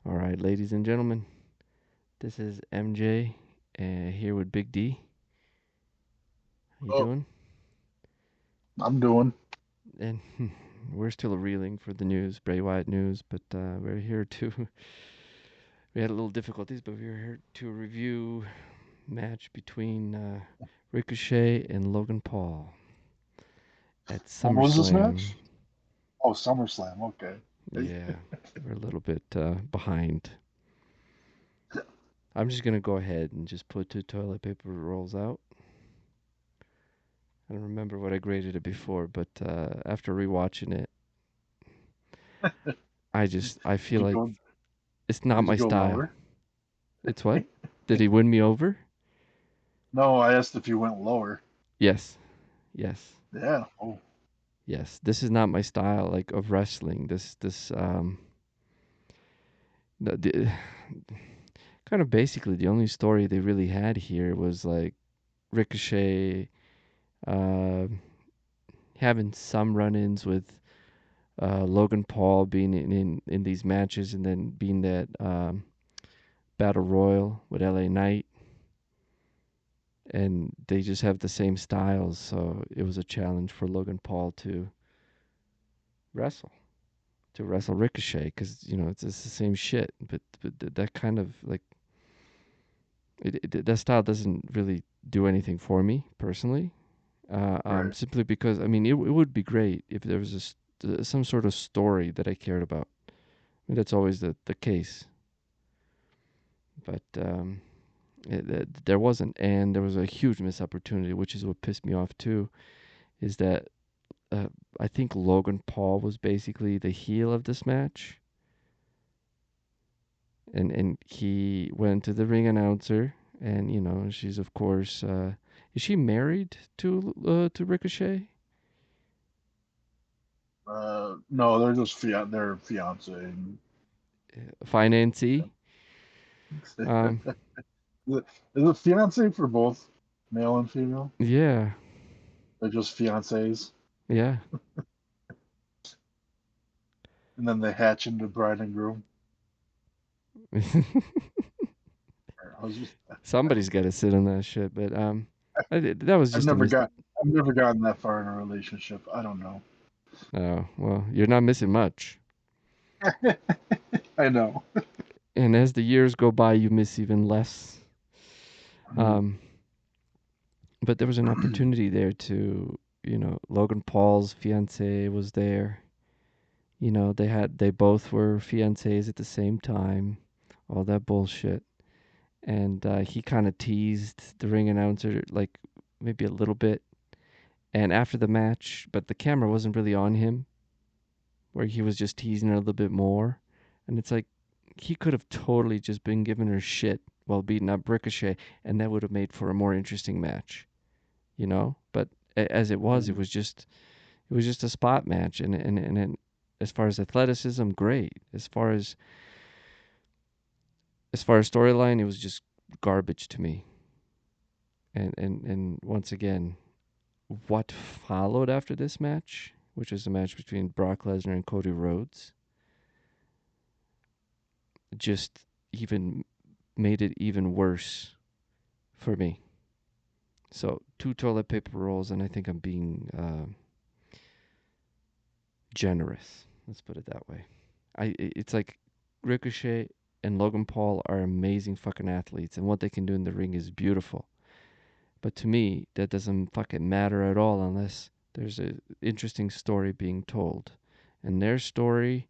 All right, ladies and gentlemen, this is MJ here with Big D. How you Oh, doing? I'm doing. And we're still reeling for the news, Bray Wyatt news, but we're here to. We had a little difficulties, but we're here to review match between Ricochet and Logan Paul at When was this SummerSlam. match? Oh, SummerSlam. Okay. Yeah, we're a little bit behind. I'm just gonna go ahead and just put two toilet paper rolls out. I don't remember what I graded it before, but after rewatching it, I Did feel you like go? it's not Did you my go style. lower? It's what? Did he win me over? No, I asked if you went lower. Yes. Yes. Yeah. Oh, Yes. This is not my style like of wrestling. This the kind of basically the only story they really had here was like Ricochet uh, having some run-ins with Logan Paul being in these matches and then being that battle royal with LA Knight, and they just have the same styles. So it was a challenge for Logan Paul wrestle to wrestle Ricochet because it's the same shit. But that kind of like that style doesn't really do anything for me personally. right. Simply because I mean it would be great if there was some sort of story that I cared about. I mean, that's always the case, but there wasn't, and there was a huge missed opportunity, which is what pissed me off too. Is that uh, I think Logan Paul was basically the heel of this match, and he went to the ring announcer, and she's of course is she married to Ricochet? No, they're just they're fiance. Financee? Um, Is it fiance for both male and female? yeah, They're just fiancés, yeah. and then they hatch into bride and groom or husband. I Somebody's don't got know. to sit on that shit, but that was I've just a never miss. got. I've never gotten that far in a relationship. I don't know. Oh well, you're not missing much. I know. And as the years go by, you miss even less. Um, but there was an opportunity there to, Logan Paul's fiance was there. They both were fiancés at the same time. All that bullshit. And he kind of teased the ring announcer like maybe a little bit. And after the match, but the camera wasn't really on him, where he was just teasing her a little bit more. And it's like he could have totally just been giving her shit while beating up Ricochet, and that would have made for a more interesting match, But as Mm. it was just a spot match, and as far as athleticism, great. As far as storyline, it was just garbage to me. And once again, what followed after this match, which was a match between Brock Lesnar and Cody Rhodes, just even made it even worse for me. So two toilet paper rolls, and I think I'm being generous. Let's put it that way. It's like Ricochet and Logan Paul are amazing fucking athletes, and what they can do in the ring is beautiful. But to me, that doesn't fucking matter at all unless there's a interesting story being told. And their story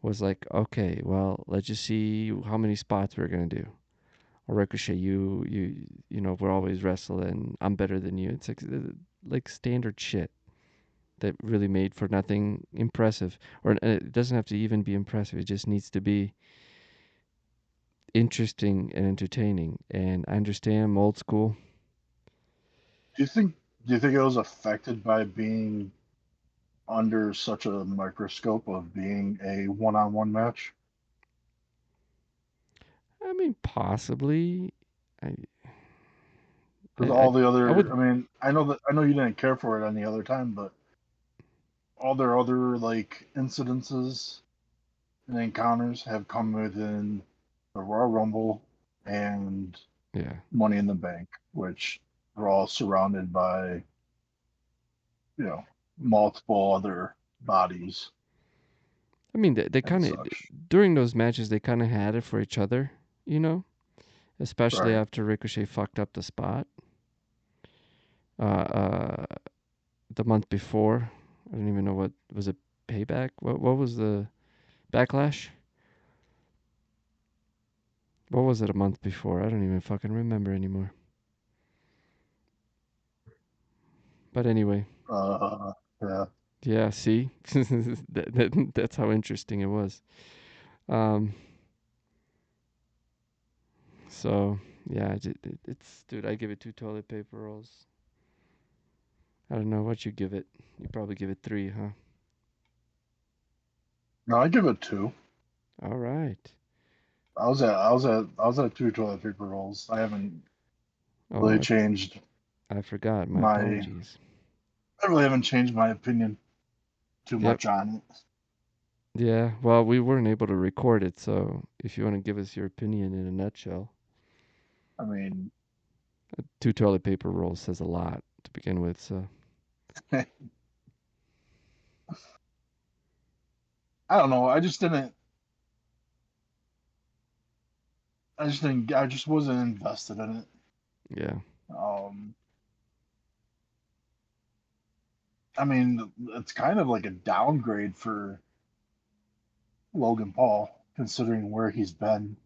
was like, okay, well, let's just see how many spots we're gonna do. Or Ricochet, we're always wrestling. I'm better than you. It's like standard shit that really made for nothing impressive. Or it doesn't have to even be impressive. It just needs to be interesting and entertaining. And I understand I'm old school. Do you think? Do you think it was affected by being under such a microscope of being a one-on-one match? I mean, possibly. I I Because I, all the I other, would. I mean, I know you didn't care for it any other time, but all their other like incidences encounters have come within the Royal Rumble and Yeah. Money in the Bank, which were all surrounded by, you know, multiple other bodies I mean, they and kind of such. during those matches they kind of had it for each other, you know, especially Right. after Ricochet fucked up the spot. Uh, the month before, I don't even know what was it. Payback. What was the backlash? What was it a month before? I don't even fucking remember anymore. But anyway, Uh, yeah. yeah. See, that's how interesting it was. Um. So yeah, it's dude. I give it 2 toilet paper rolls. I don't know what you give it. You probably give it 3, huh? No, I give it two. All right. I was at two toilet paper rolls. I haven't Oh, really changed I forgot. My my apologies. I really haven't changed my opinion too Yep. much on it. Yeah. Well, we weren't able to record it, so if you want to give us your opinion in a nutshell, I mean, 2 toilet paper rolls says a lot to begin with. So I don't know. I just wasn't invested in it. yeah, Um, I mean, it's kind of like a downgrade for Logan Paul, considering where he's been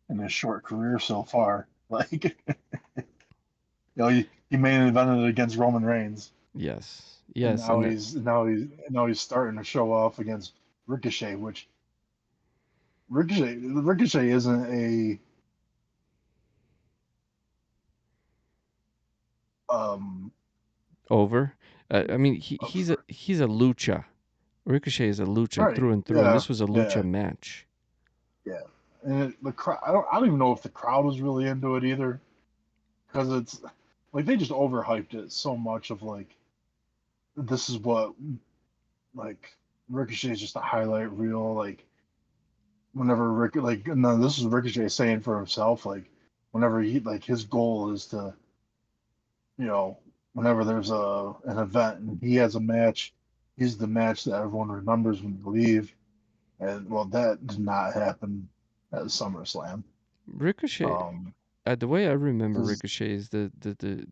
in his short career so far. Like, he main evented against Roman Reigns, yes, and yes, and now he's starting to show off against Ricochet, which Ricochet isn't a um over. I mean, he's a lucha. Ricochet is a lucha right, through and through, and yeah, this was a lucha yeah, match. yeah. And the crowd, I don't even know if the crowd was really into it either, because it's like they just overhyped it so much of like this is what like Ricochet is just a highlight reel. Like whenever no, this is Ricochet saying for himself. Like whenever he like his goal is to, you know, whenever there's an event and he has a match, he's the match that everyone remembers when they leave. And well, that did not happen at SummerSlam. Ricochet, Um, the way I remember this, Ricochet is the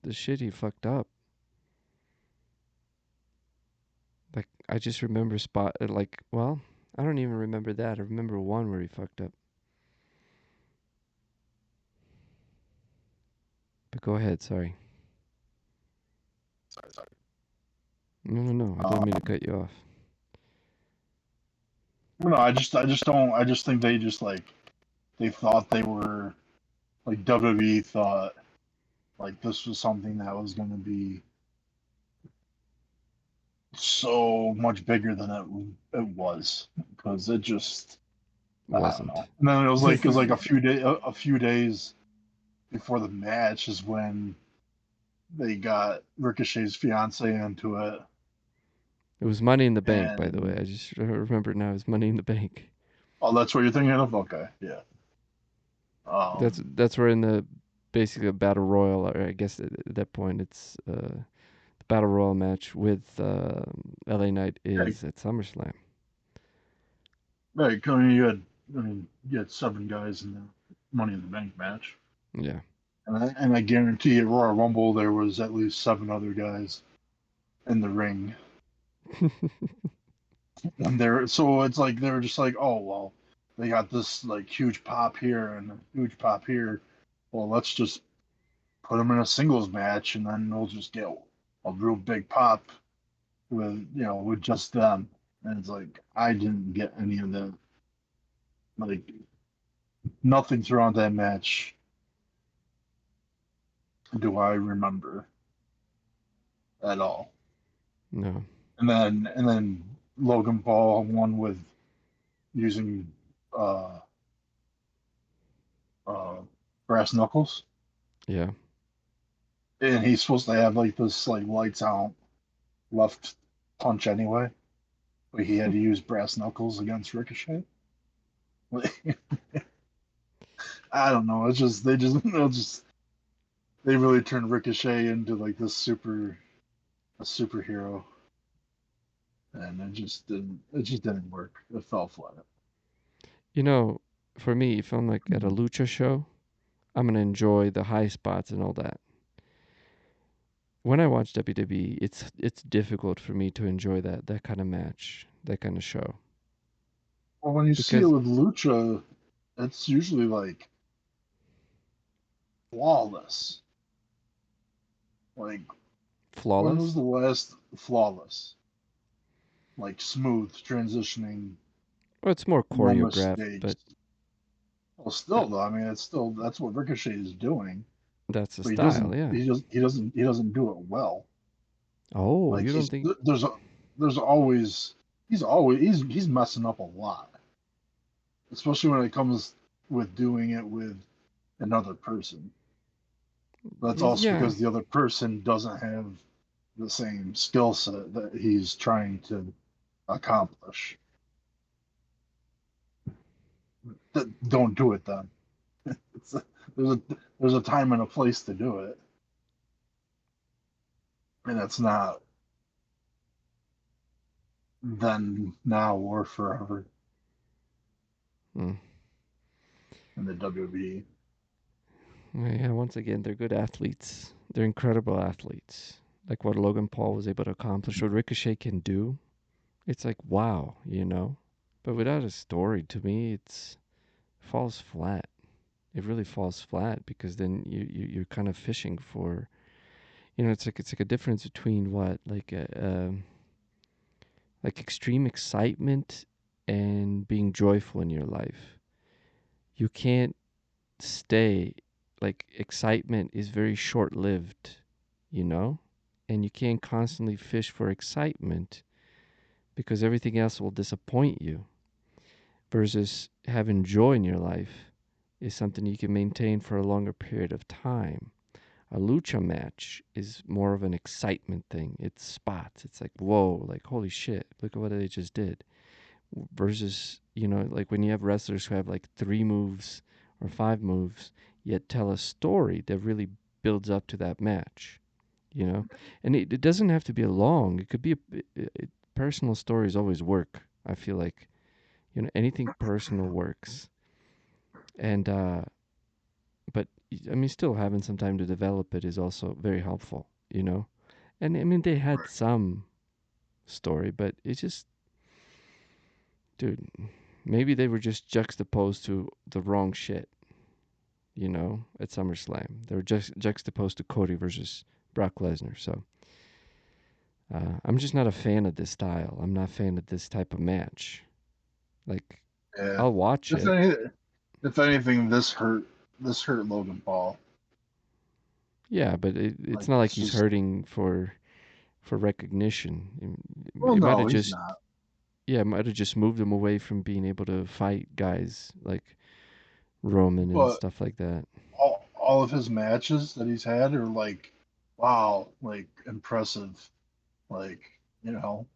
shit he fucked up. Like I just remember like well, I don't even remember that. I remember one where he fucked up. But go ahead, sorry. sorry, sorry. No, no, no. I Uh, don't mean to cut you off. no, I just don't. I just think they just like they thought they were like WWE thought like this was something that was going to be so much bigger than it was because it just I don't Wasn't. know. And then it was like a few days before the match is when they got Ricochet's fiance into it, It was Money in the Bank, by the way. and I just remember now. It was Money in the Bank. oh, that's what you're thinking of. Okay, yeah. That's where in the basically a battle royal, or I guess at that point it's the battle royal match with LA Knight Right, is at SummerSlam. right. I mean, you had 7 guys in the Money in the Bank match, Yeah. and I guarantee at Royal Rumble there was at least 7 other guys in the ring. And they're so it's like they're just like, oh well, they got this like huge pop here and a huge pop here. Well, let's just put them in a singles match, and then we'll just get a real big pop with with just them. And it's like I didn't get any of that. Like nothing throughout that match do I remember at all. No. And then Logan Paul won with using uh uh brass knuckles. Yeah. And he's supposed to have like this like lights out left punch anyway, but he had to use brass knuckles against Ricochet. Like, I don't know. It's just they just they'll just they really turned Ricochet into like this a superhero, and it just didn't work. It fell flat. You know, for me, if I'm like at a lucha show, I'm gonna enjoy the high spots and all that. When I watch WWE, it's difficult for me to enjoy that kind of match, that kind of show, Well, when you see it because with Lucha, it's usually like flawless. Like, when was flawless. the last flawless? Like smooth transitioning, Well, it's more no choreographed, mistakes. but Well, still though, I mean, it's still that's what Ricochet is doing, that's the but style, yeah. he doesn't do it well. Oh, Like you don't think there's always he's messing up a lot, especially when it comes with doing it with another person. That's also yeah. because the other person doesn't have the same skill set that he's trying to accomplish. Don't do it then. It's there's a there's a time and a place to do it, and it's not then, now, or forever Mm. in the WWE. Yeah, once again, they're good athletes. They're incredible athletes. Like what Logan Paul was able to accomplish, what Ricochet can do. It's like wow, you know. But without a story, to me, it's falls flat. It really falls flat because then you're kind of fishing for, you know, it's like a difference between what like extreme excitement and being joyful in your life. You can't stay like excitement is very short lived, you know? And you can't constantly fish for excitement because everything else will disappoint you. Versus having joy in your life is something you can maintain for a longer period of time. A lucha match is more of an excitement thing. It's spots. It's like, whoa, like, holy shit, look at what they just did. Versus, you know, like when you have wrestlers who have like 3 moves or 5 moves, yet tell a story that really builds up to that match, you know? And it doesn't have to be a long, it could be personal stories always work. I feel like, you know, anything personal works. And, but I mean, still having some time to develop it is also very helpful, you know? And I mean, they had Right. some story, but it's just, dude, maybe they were just juxtaposed to the wrong shit, you know, at SummerSlam. They were just juxtaposed to Cody versus Brock Lesnar. So I'm just not a fan of this style. I'm not a fan of this type of match. Like, Yeah. I'll watch If it. any, if anything, this hurt Logan Paul. Yeah, but it's Like, not like it's he's just, hurting for recognition. well, It might no, have he's just, not. yeah, it might have just moved him away from being able to fight guys like Roman and But stuff like that. all of his matches that he's had are like, wow, like impressive. Like,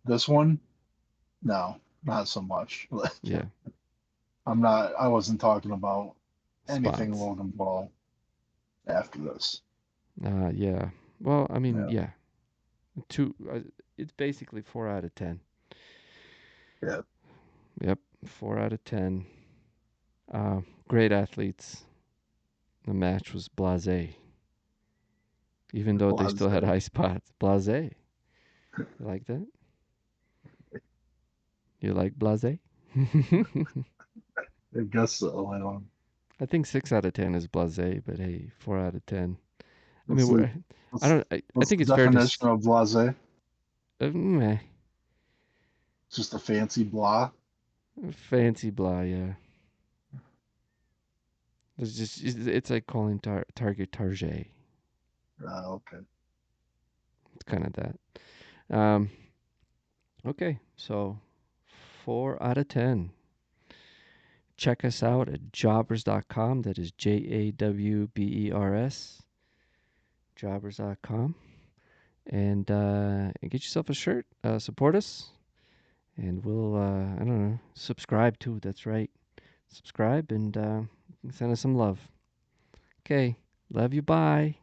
this one, no, not so much. Like, Yeah, I wasn't talking about anything spots. Logan Paul after this. Yeah. Well, I mean, Yeah. yeah. Two. It's basically 4 out of 10. Yeah. Yep, 4 out of 10. Great athletes. The match was blasé, even though they Blase. still had high spots. Blasé. You like that? You like blasé? I guess so. I don't. I think 6 out of 10 is blasé, but hey, 4 out of 10. I mean, What's the I what's don't. I what's think the it's fair to. definition of blase? It's Meh, just a fancy blah. fancy blah. Yeah. It's like calling Target Target. Okay. It's kind of that. Um. Okay, so 4 out of 10. Check us out at jawbers.com. That is Jawbers. Jawbers.com. And get yourself a shirt. Support us. And we'll, I don't know, subscribe too. That's right. subscribe and send us some love. Okay, love you. Bye.